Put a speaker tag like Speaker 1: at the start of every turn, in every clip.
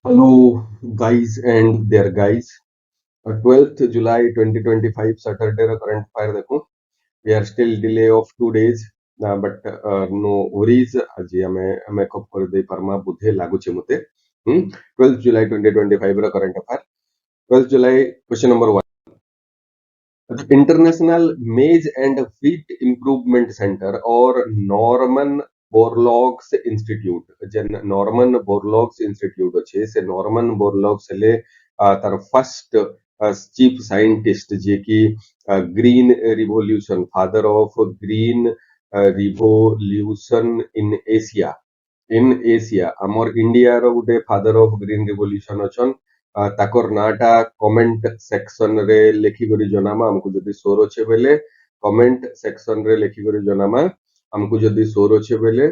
Speaker 1: Hello, guys and their guys. 12th July 2025 Saturday ର current affair ଦେଖୁ. We are still delay of 2 days, but no worries. ଆଜି ଆମେ makeup କରିଦେଇ ପାରମା ବୁଧେ ଲାଗୁଛି ମତେ. 12th July 2025 ର current affair. 12th July question number 1. The International Maize and Wheat Improvement Center or Norman Borlaug's Institute. Gen Norman Borlaug's Institute अच्छे से Norman Borlaug's ले तार first chief scientist जे कि green revolution, father of green revolution in Asia. In Asia ଆମର ଇଣ୍ଡିଆର ଗୋଟେ father of green revolution ଅଛନ୍ ତାକର ନାଁଟା କମେଣ୍ଟ ସେକ୍ସନ ରେ ଲେଖିକରି ଜଣାମା ଆମକୁ ଯଦି ସୋର ଅଛେ ବେଲେ କମେଣ୍ଟ ସେକ୍ସନ ରେ ଲେଖିକରି ଜଣାମା ଆମକୁ ଯଦି ସୋର ଅଛେ ବେଲେ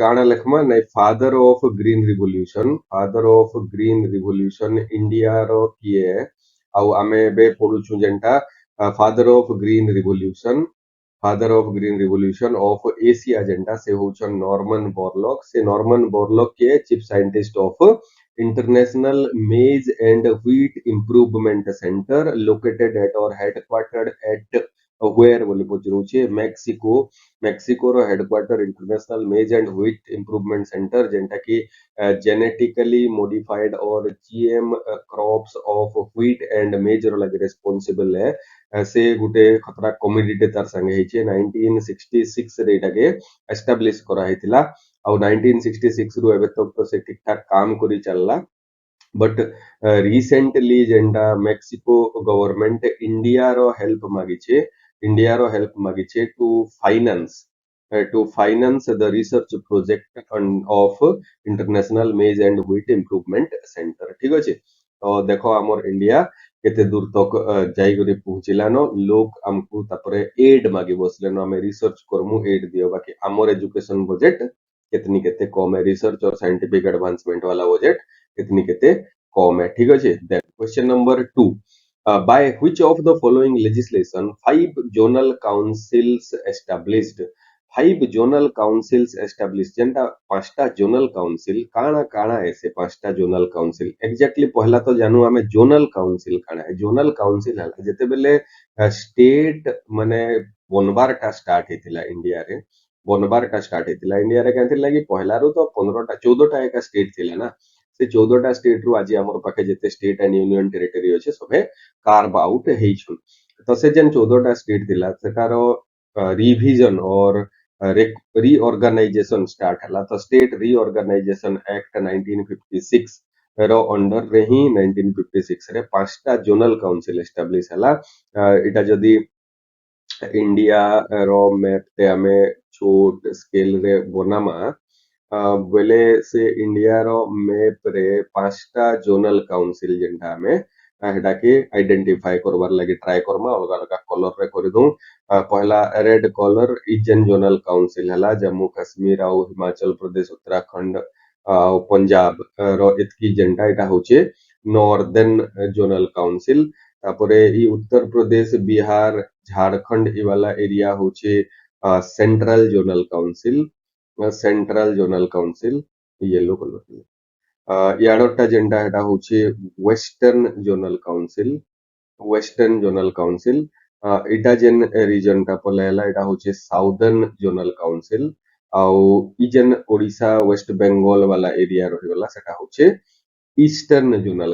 Speaker 1: କାଣା ଲେଖମା ନାଇଁ ଫାଦର ଅଫ ଗ୍ରୀନ ରିଭଲ୍ୟୁସନ ଇଣ୍ଡିଆର କିଏ ଆଉ ଆମେ ଏବେ ପଢୁଛୁ ଯେନ୍ଟା father of green revolution father of green revolution of Asia एजेंडा से होचन नॉर्मन बोरलॉग से नॉर्मन बोरलॉग के chief scientist of international maize and wheat improvement centre located at और हेडक्वार्टर्ड एट वेयर बोले पचरुचे मेक्सिको रो headquarter international maize and wheat improvement centre जेंटा की जेनेटिकली मॉडिफाइड और GM crops of wheat and maize रो लगे रिस्पांसिबल है से गुटे खतरा कम्युनिटी तार संगे हेचे 1966 रे इटाके एस्टाब्लिश करा हेतिला ଆଉ 1966 ରୁ ଏବେ ତक ତ ସେ ଠିକ ଠାକ काम करी चलला बट रिसेंटली जेंडा मेक्सिको गवर्नमेंट इंडिया रो हेल्प मागिचे to finance the research project of international maize and wheat improvement centre ठीक अछि तो देखो हमर इंडिया केते दूर तक जाइगरी पहुंचिलानो लोग हमको तापरे एड मागी बसलेनो हमें रिसर्च करमु एड दियो बाकी हमर एजुकेशन बजट कितनी केते कम है रिसर्च और साइंटिफिक एडवांसमेंट वाला बजट कितनी केते कम है ठीक अछि then question number 2 by which of the following legislation five zonal councils established जेंटा पांचटा जोनल काउंसिल काना काना ऐसे पांचटा जोनल काउंसिल एग्जैक्टली पहला तो जानू हमें जोनल काउंसिल काना है जोनल काउंसिल है जेते बेले स्टेट माने बनबारटा स्टार्ट हेतिला इंडिया रे बनबारटा स्टार्ट हेतिला इंडिया रे केनथि लागि पहला रो तो 15टा 14टा एक स्टेट थिला ना से 14टा स्टेट रु आज हमर पाखे जेते स्टेट एंड यूनियन टेरिटरी अछि सबे कार्व आउट हेइछुन तो से जेन 14टा स्टेट थिला सेटारो रिविजन और रीऑर्गेनाइजेशन स्टार्ट हला तो स्टेट रीऑर्गेनाइजेशन एक्ट 1956 रो अंडर रे ही 1956 रे पांचटा जोनल काउंसिल एस्टैब्लिश हला इटा जदी इंडिया रो मैप ते हमें छोट स्केल रे बनामा बेले से इंडिया रो मैप रे पांचटा जोनल काउंसिल जेंटा हमें हेडा के आइडेंटिफाई करबार लगी ट्राई करमा अलग अलग कलर रे कर दूं पहला रेड कलर इजन जोनल काउंसिल हला जम्मू कश्मीर और हिमाचल प्रदेश उत्तराखंड पंजाब रो इतकी जेंटा इटा होचे नॉर्दर्न जोनल काउंसिल तापरे ई उत्तर प्रदेश बिहार झारखंड ई वाला एरिया होचे central zonal council yellow colour याडोटा जेंटा हेटा होचे वेस्टर्न जोनल काउंसिल इटा जेन रीजन टा पलेला इटा होचे साउदर्न जोनल काउंसिल आउ ई जेन ओडिशा वेस्ट बंगाल वाला एरिया रहिगला सेटा होचे ईस्टर्न जोनल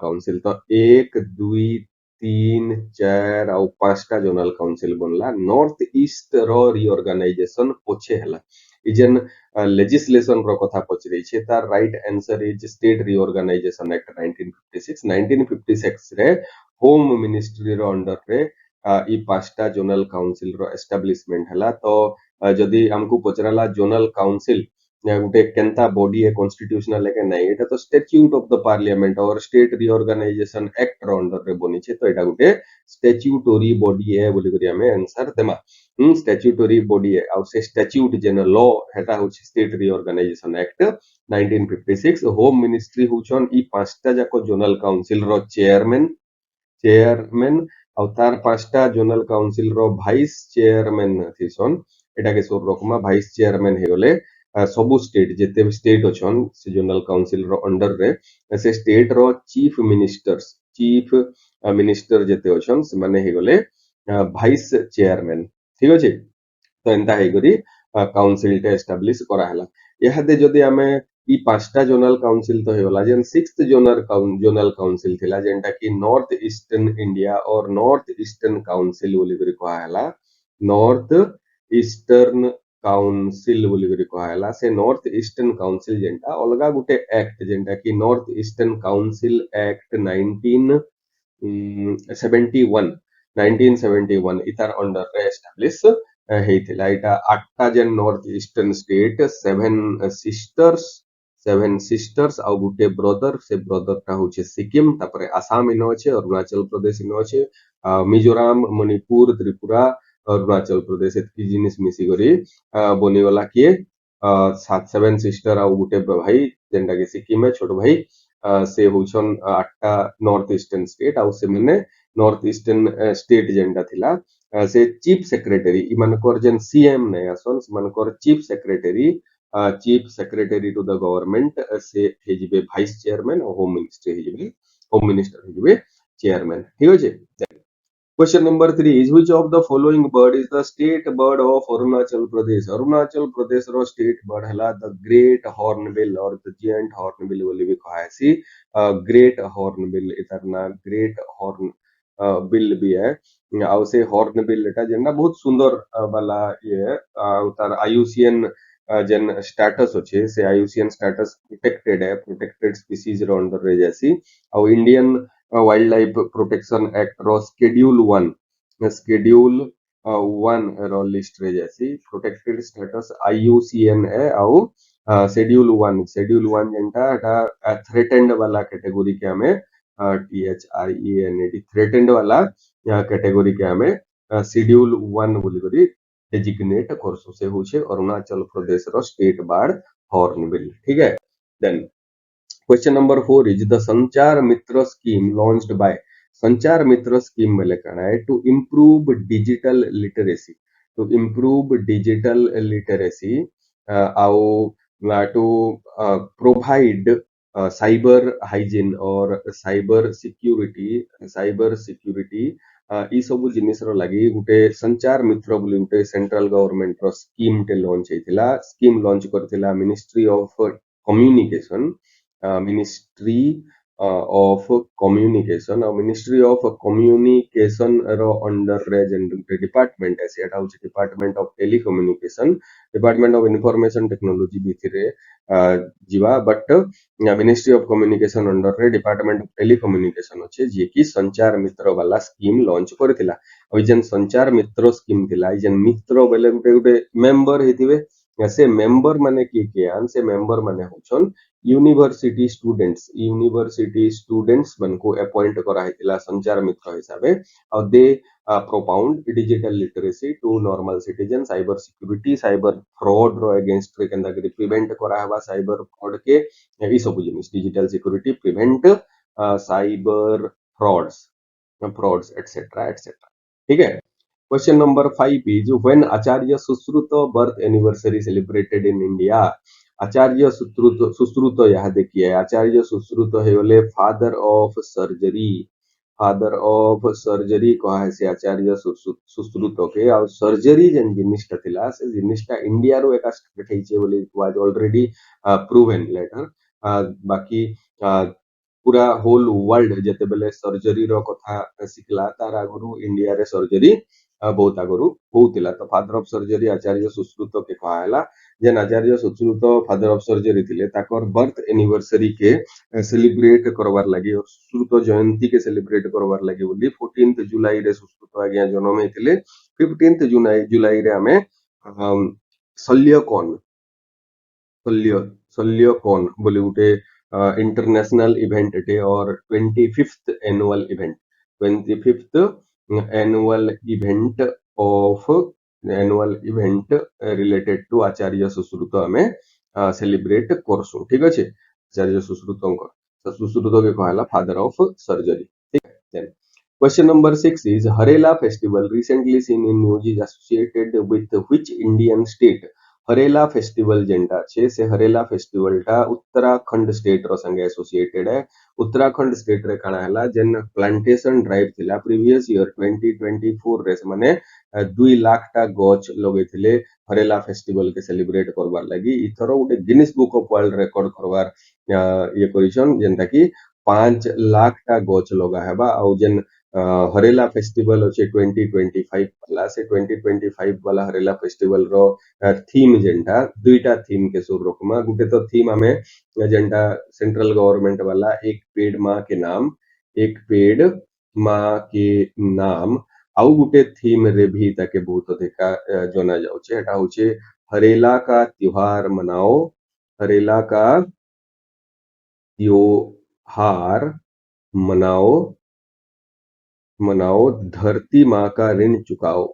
Speaker 1: काउंसिल तो 1 2 3 4 और 5टा जोनल काउंसिल बनला नॉर्थ ईस्ट रो रीऑर्गेनाइजेशन पोछे हला इजन लेजिस्लेशन रो कथा पचरै छै तार right answer is state reorganisation act 1956 रे होम मिनिस्ट्री रो अंडर रे ई पांचटा जोनल काउंसिल रो एस्टैब्लिशमेंट हला तो जदी हमको पचराला जोनल काउंसिल गुटे केंता बॉडी है कॉन्स्टिट्यूशनल है के नहीं एटा तो स्टैट्यूट ऑफ द पार्लियामेंट और स्टेट रीऑर्गेनाइजेशन एक्ट रो अंडर रे बनी छै तो एटा गुटे स्टैट्यूटरी बॉडी है बोली करी हमें आंसर देमा स्टैट्यूटरी बॉडी है और से स्टैट्यूट जेन लॉ हेटा होछि state reorganisation act 1956 home ministry होछन ई पांचटा जाको जोनल काउंसिल रो चेयरमैन और तार पांचटा जोनल काउंसिल रो वाइस चेयरमैन थिसन एटा के सोर रखमा वाइस चेयरमैन हे गले सबु स्टेट जेते भी स्टेट अछन से जनरल काउंसिल रो अंडर रे से स्टेट रो चीफ मिनिस्टर जेते अछन से माने हे गले भाइस चेयरमैन ठीक अछि तो एंता हे करी काउंसिल टे एस्टाब्लिश करा हला यहादे जदि आमे ई पांचटा जोनल काउंसिल तो हेला जेन सिक्स्थ जोनल काउंसिल थिला जेंटा कि नॉर्थ ईस्टर्न इंडिया और नॉर्थ ईस्टर्न काउंसिल बोली करी कहा हला नॉर्थ ईस्टर्न काउंसिल बोली करी कहा हला से नॉर्थ ईस्टर्न काउंसिल जेंटा अलगा गुटे एक्ट जेंटा कि नॉर्थ ईस्टर्न काउंसिल एक्ट 1971 1971 इतार अंडर रे एस्टाब्लिश ହେଇଥିଲା ଏଇଟା ଆଠଟା ଯେନ୍ north eastern state seven sisters ଆଉ ଗୋଟେ ବ୍ରଦର ସେ ବ୍ରଦର ଟା ହଉଛି ସିକିମ ତାପରେ ଆସାମ ଇନ ଅଛେ ଅରୁଣାଚଳ ପ୍ରଦେଶ ଇନ ଅଛେ ମିଜୋରାମ ମଣିପୁର ତ୍ରିପୁରା ଅରୁଣାଚଳ ପ୍ରଦେଶ ଏତିକି ଜିନିଷ ମିଶିକରି ବନିଗଲା କିଏ ସେଭେନ ସିଷ୍ଟର ଆଉ ଗୋଟେ ଭାଇ ଯେନ୍ଟା କି ସିକିମ ଛୋଟ ଭାଇ ସେ ହଉଛନ୍ ଆଠଟା ନର୍ଥ ଇଷ୍ଟର୍ନ ଷ୍ଟେଟ ଆଉ ସେମାନେ ନର୍ଥ ଇଷ୍ଟର୍ନ ଷ୍ଟେଟ ଯେନ୍ଟା ଥିଲା से चीफ सेक्रेटरी इमानकर जेन सीएम ने आसन इमानकर chief secretary to the government से हेजिबे वाइस चेयरमैन और होम मिनिस्टर हेजिबे चेयरमैन ठीक अछि question number 3 is which of the following bird is the state bird of Arunachal Pradesh रो स्टेट बर्ड हला द ग्रेट हॉर्नबिल और द जायंट हॉर्नबिल बोली भी कहासी ग्रेट हॉर्नबिल इतर ना ग्रेट हॉर्न बिल भी है आउ से हॉर्न बिल एटा जेना बहुत सुंदर वाला ये तार आईयूसीएन जेन स्टेटस अछि से आईयूसीएन स्टेटस प्रोटेक्टेड है प्रोटेक्टेड स्पीशीज रो अंडर रे जैसी आउ Indian wildlife protection act रो शेड्यूल 1 रो लिस्ट रे जैसी प्रोटेक्टेड स्टेटस आईयूसीएन है आउ शेड्यूल 1 जेंटा एटा थ्रेटेंड वाला कैटेगरी के हमें THREANED थ्रेटेंड वाला कैटेगरी के हमें शेड्यूल 1 बोली करी डेजिग्नेट करसु से होचे अरुणाचल प्रदेश रो स्टेट बर्ड हॉर्नबिल ठीक है then question number 4 is the Sanchar Mitra scheme launched by संचार मित्र स्कीम में कहना है टू इंप्रूव डिजिटल लिटरेसी आउ टू प्रोवाइड साइबर हाइजीन और साइबर सिक्यूरिटी ई सब जिनिस रो लागि गुटे संचार मित्र बोली गुटे सेंट्रल गवर्नमेंट रो स्कीम टे लॉन्च हेतिला स्कीम लॉन्च करथिला मिनिस्ट्री ऑफ कम्युनिकेशन और मिनिस्ट्री ऑफ कम्युनिकेशन रो अंडर रे जेन डिपार्टमेंट है सेटा होची department of telecommunication department of information technology भितरे जीवा but ministry of communication under रे डिपार्टमेंट ऑफ टेलीकम्युनिकेशन अछि जे कि संचार मित्र वाला स्कीम लॉन्च करथिला और जेन संचार मित्र स्कीम थिला जेन मित्र बेले गुटे मेंबर हेतिबे से मेंबर माने के आन से मेंबर माने होछन यूनिवर्सिटी स्टूडेंट्स मन को अपॉइंट करा हेतिला संचार मित्र हिसाबे और they propound digital literacy to normal citizen cyber security cyber fraud रो अगेंस्ट केंदा करी प्रिवेंट करा हवा साइबर फ्रॉड के ई सब जिनिस digital security prevent cyber frauds etcetera ठीक है question number 5 is when Acharya Sushruta birth anniversary celebrated in India Acharya Sushruta यहाँ देखिए आचार्य सुश्रुत है बोले फादर ऑफ सर्जरी कहा है से आचार्य सुश्रुत के और सर्जरी जेन जिनिसटा थिला से जिनिसटा इंडिया रो एका स्टेट हेचे बोले वाज ऑलरेडी प्रूवन लेटर बाकी पूरा होल वर्ल्ड जेते बेले सर्जरी रो कथा सिखला तार आगुरु इंडिया रे सर्जरी बहुत आगुरु होतिला तो फादर ऑफ सर्जरी आचार्य सुश्रुत के कहाला जेन आचार्य सुश्रुत फादर ऑफ सर्जरी थिले ताकर बर्थ एनिवर्सरी के सेलिब्रेट करवार लागि और सुश्रुत जयंती के सेलिब्रेट करवार लागि बोली 14th जुलाई रे सुश्रुत आज्ञा जन्म हेतिले 15th जुलाई रे हमें शल्यकोन बोली गुटे इंटरनेशनल इवेंट डे और 25th annual event related to Acharya Sushruta हमें सेलिब्रेट करसु ठीक अछि आचार्य सुश्रुत के कहला फादर ऑफ सर्जरी ठीक है question number 6 is Harela festival recently seen in news is associated with which Indian state Harela festival जेंटा छे से हरेला फेस्टिवल टा उत्तराखंड स्टेट रो संगे एसोसिएटेड है। उत्तराखंड स्टेट रे काना हला जेन प्लांटेशन ड्राइव थिला प्रीवियस ईयर 2024 रे से माने 2 लाख टा गछ लगे थिले हरेला फेस्टिवल के सेलिब्रेट करबार लगी इथरो गोटे Guinness book of world record करबार ये करिसन जेंटा की 5 लाख टा गछ लगा हेबा और जेन हरेला फेस्टिवल होचे 2025 वाला से 2025 वाला हरेला फेस्टिवल रो थीम जेंटा दुईटा थीम के सुर रखमा गुटे तो थीम हमें जेंटा सेंट्रल गवर्नमेंट वाला एक पेड़ माँ के नाम आउ गुटे थीम रे भी ताके बहुत अधिका जना जाउचे एटा होचे हरेला का त्योहार मनाओ हरेला का त्योहार मनाओ मनाओ धरती माँ का ऋण चुकाओ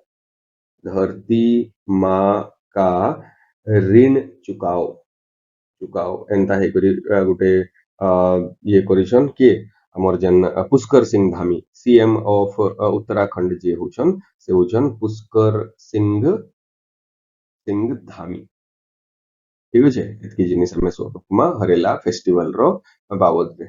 Speaker 1: धरती माँ का ऋण चुकाओ चुकाओ एंता हे करी गुटे ये करिसन के हमर जन पुष्कर सिंह धामी सीएम ऑफ उत्तराखंड जे होछन से होछन पुष्कर सिंह धामी ठीक है एतकी जिनिस हमें सोमा हरेला फेस्टिवल रो बाबत रे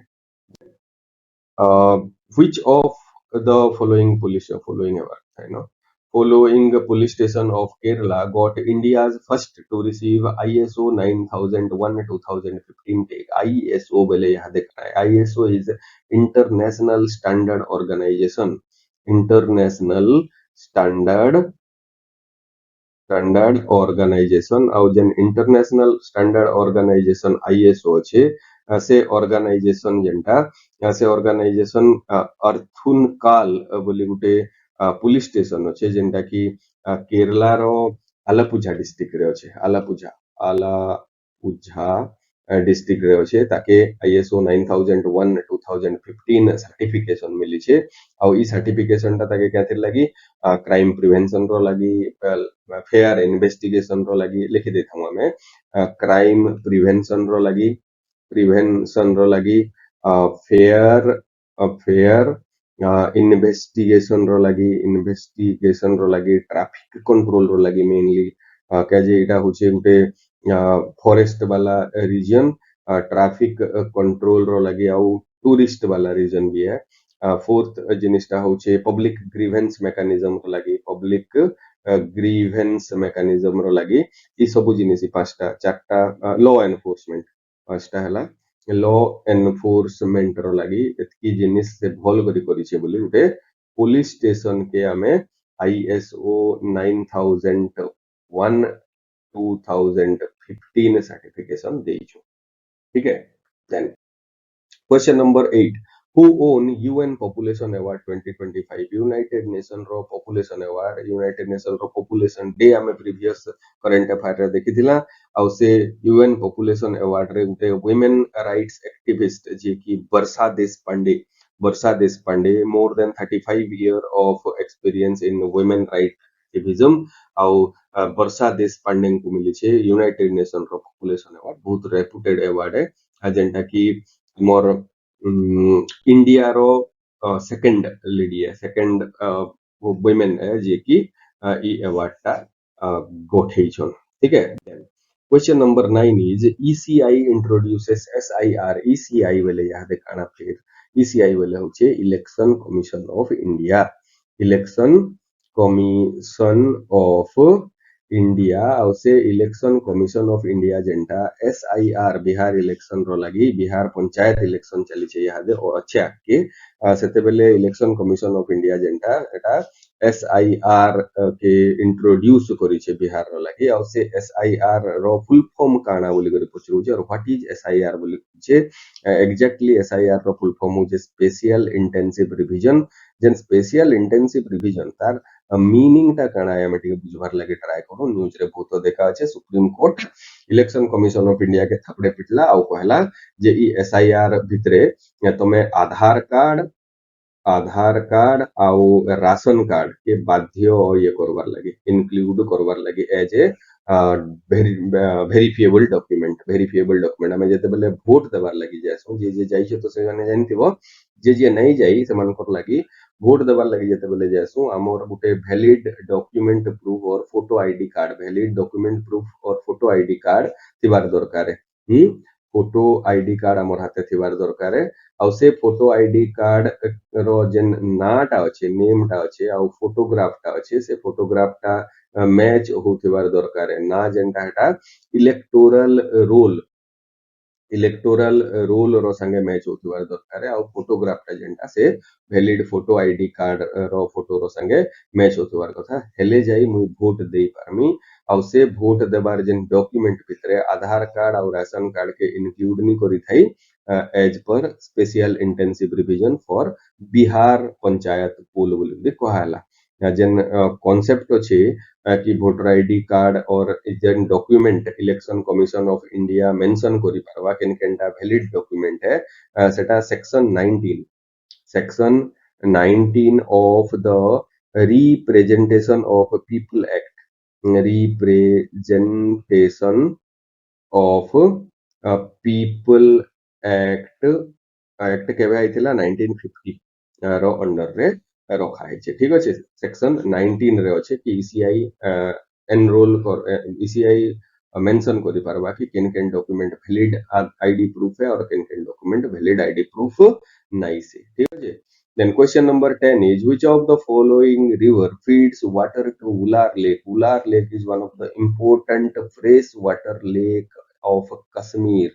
Speaker 1: which of the following award you know following police station of Kerala got India's first to receive ISO 9001 2015 tag ISO बोले यहाँ देखना है ISO is international standard organization international standard standard organisation और जन इंटरनेशनल स्टैंडर्ड ऑर्गेनाइजेशन आईएसओ छे से organisation जेंटा से organisation Arthun काल बोली गुटे पुलिस स्टेशन छे जेंटा की केरला रो आलापुझा डिस्ट्रिक्ट रे छे आलापुझा डिस्ट्रिक्ट रे छे ताके आईएसओ 9001 2015 सर्टिफिकेशन मिली छे और ई सर्टिफिकेशन ता ताके क्या लगी क्राइम प्रिवेंशन रो लगी फेयर इन्वेस्टिगेशन रो लगी लिखि देथाऊ हमें क्राइम प्रिवेंशन रो लगी फेयर इन्वेस्टिगेशन रो लगी ट्रैफिक कंट्रोल रो लगी मेनली क्या जे एटा होचे गुटे फॉरेस्ट वाला रीजन ट्रैफिक कंट्रोल रो लगी आउ टूरिस्ट वाला रीजन भी है फोर्थ जिनिसटा होचे पब्लिक ग्रीवेंस मेकानिज्म रो लगी पब्लिक ग्रीवेंस मेकानिज्म रो लगी ई सब जिनिस पांचटा चारटा लॉ एनफोर्समेंट पांचटा हला लॉ एनफोर्समेंट रो लगी एतकी जिनिस से भल करी छे बोली उठे पुलिस स्टेशन के हमें आईएसओ 9001 2015 सर्टिफिकेशन देइछु ठीक है then question number 8 who own UN Population Award 2025 United Nation रो पॉपुलेशन अवार्ड यूनाइटेड नेशन रो पॉपुलेशन डे हमें प्रीवियस करंट अफेयर रे देखिथिला आउ से यूएन पॉपुलेशन अवार्ड रे गुटे वुमेन राइट्स एक्टिविस्ट जे की Varsha Deshpande more than 35 year of experience in women right activism आउ वर्षा देशपांडे को मिली छे यूनाइटेड नेशन रो पॉपुलेशन अवार्ड बहुत रेपुटेड अवार्ड है जेंटा की मोर इंडिया रो सेकंड लेडी है सेकंड वुमेन है जे की ई अवार्ड टा गोठे छन ठीक है question number 9 is ECI introduces SIR ECI वाले यहाँ देखाना फिर ईसीआई वाले होचे election commission of India election commission of India और से इलेक्शन कमीशन ऑफ इंडिया जेंटा एसआईआर बिहार इलेक्शन रो लगी बिहार पंचायत इलेक्शन चली छे यहाँ दे अच्छे आके सेते बेले election commission of India जेंटा Etah SIR के इंट्रोड्यूस करी छे बिहार रो लगी और से एसआईआर रो फुल फॉर्म काना बोली करी पूछरू छे और व्हाट इज एसआईआर बोली छे एग्जैक्टली एसआईआर रो फुल फॉर्म होचे स्पेशल इंटेंसिव रिवीजन जेन स्पेशल इंटेंसिव रिवीजन तार मीनिंग टा काना है मटिके बुझवार लगे ट्राई करो न्यूज रे बहुत देखा আছে supreme court election commission of India के थापड़े पिटला और कहला जे ई एसआईआर भितरे तमे आधार कार्ड आउ राशन कार्ड के बाध्य ये करवार लगे इंक्लूड करवार लगे एज ए भेरिफिएबल डॉक्यूमेंट हमें जेते बेले वोट देवार लगी जायसो जे जाई छे तो से जाने जानथिबो जे नहीं जाई से मानकर लगी भोट देवार लगी जेतेबेले जासु आमर गुटे वैलिड डॉक्यूमेंट प्रूफ और photo ID card valid document proof और फोटो आईडी कार्ड थिबार दरकार फोटो आईडी कार्ड आमर हाथे थिबार दरकार आउ से फोटो आईडी कार्ड रो जेन नाटा अच्छे नेमटा अच्छे आउ फोटोग्राफटा अच्छे से फोटोग्राफटा मैच होथिबार दरकार ना जेनटा हेटा इलेक्टोरल रोल रो संगे मैच होथिबार दरकार आउ फोटोग्राफटा जेनटा से वैलिड फोटो आईडी कार्ड रो फोटो रो संगे मैच होथिबार कथा हेले जाई मुई भोट देई पारमी आउ से भोट देबार जेन डॉक्यूमेंट भितरे आधार कार्ड और राशन कार्ड के इंक्लूड नी करी थाई as per special intensive revision for Bihar panchayat poll बोली कहाला जेन कॉन्सेप्ट अछि कि भोटर आईडी कार्ड और जेन document election commission of India mention करि पारबा केन केनटा वैलिड डॉक्यूमेंट है सेटा section 19 of the representation of people act representation of people act act केबे आइथिला 1950 रो अंडर रे रखा है ठीक अच्छे सेक्शन 19 रे अच्छे कि ईसीआई एनरोल कर ईसीआई मेंशन करि पारबा कि केन केन डॉक्यूमेंट वैलिड आईडी प्रूफ है और केन केन डॉक्यूमेंट वैलिड आईडी प्रूफ नहीं से ठीक है then question number 10 is which of the following river feeds water to Ular Lake is one of the important fresh water lake of Kashmir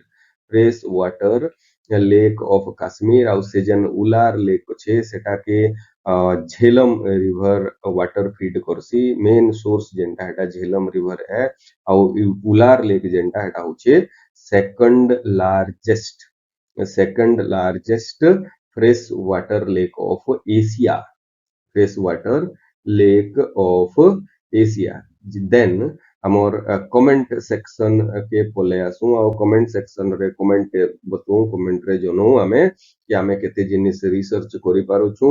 Speaker 1: fresh water lake of Kashmir आउ से जेन Wular lake छे सेटा के झेलम रिवर वाटर फीड करसी main source जेनटा हेटा Jhelum river है आउ उलार लेक जेनटा हेटा होचे second largest fresh water lake of Asia fresh water lake of Asia then हमर कमेंट सेक्शन के पले आसु आ कमेंट सेक्शन रे कमेंट बतु कमेंट रे जनो हमें कि हमें केते जिनिस रिसर्च करि पारो छु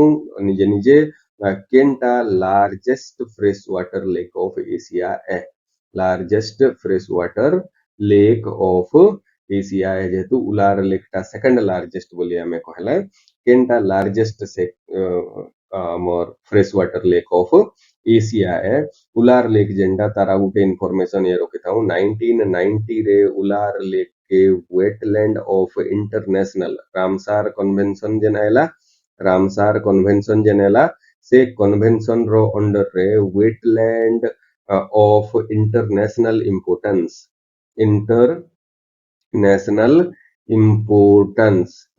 Speaker 1: निजे निजे केनटा largest fresh water lake of Asia है largest fresh water lake of Asia है जेतु उलार लेकटा सेकंड लार्जेस्ट बोली हमें कहला केनटा लार्जेस्ट से मोर fresh water lake of Asia है उलार लेक जेंडा तारा गुटे इनफॉरमेशन ये रखि थाउ 1990 रे उलार लेक के wetland of international Ramsar convention जेनेला से कन्वेंशन रो अंडर रे वेटलैंड ऑफ इंटरनेशनल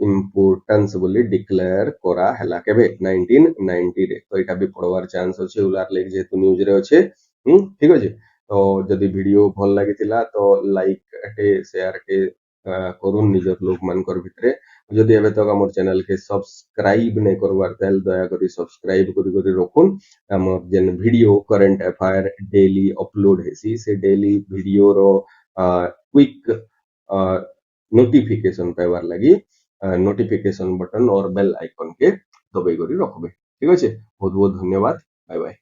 Speaker 1: इम्पोर्टेंस बोली डिक्लेयर करा हला केबे 1990 रे तो एटा भी पढ़वार चांस अछि उलार लेक जेतु न्यूज रे अछि ठीक अछि तो जदि वीडियो भल लागितिला तो लाइक एटे शेयर एटे करूम निजर लोक मानकर भितरे जदि एबे तक हमर चैनल के सब्सक्राइब नै करवार तेल दया करी सब्सक्राइब करी रखुन हमर जेन video current affair daily upload हेसी से डेली वीडियो रो क्विक नोटिफिकेशन पाइबार लगी नोटिफिकेशन बटन और बेल आइकन के दबाई करी रखबे ठीक अछि बहुत बहुत धन्यवाद बाय बाय।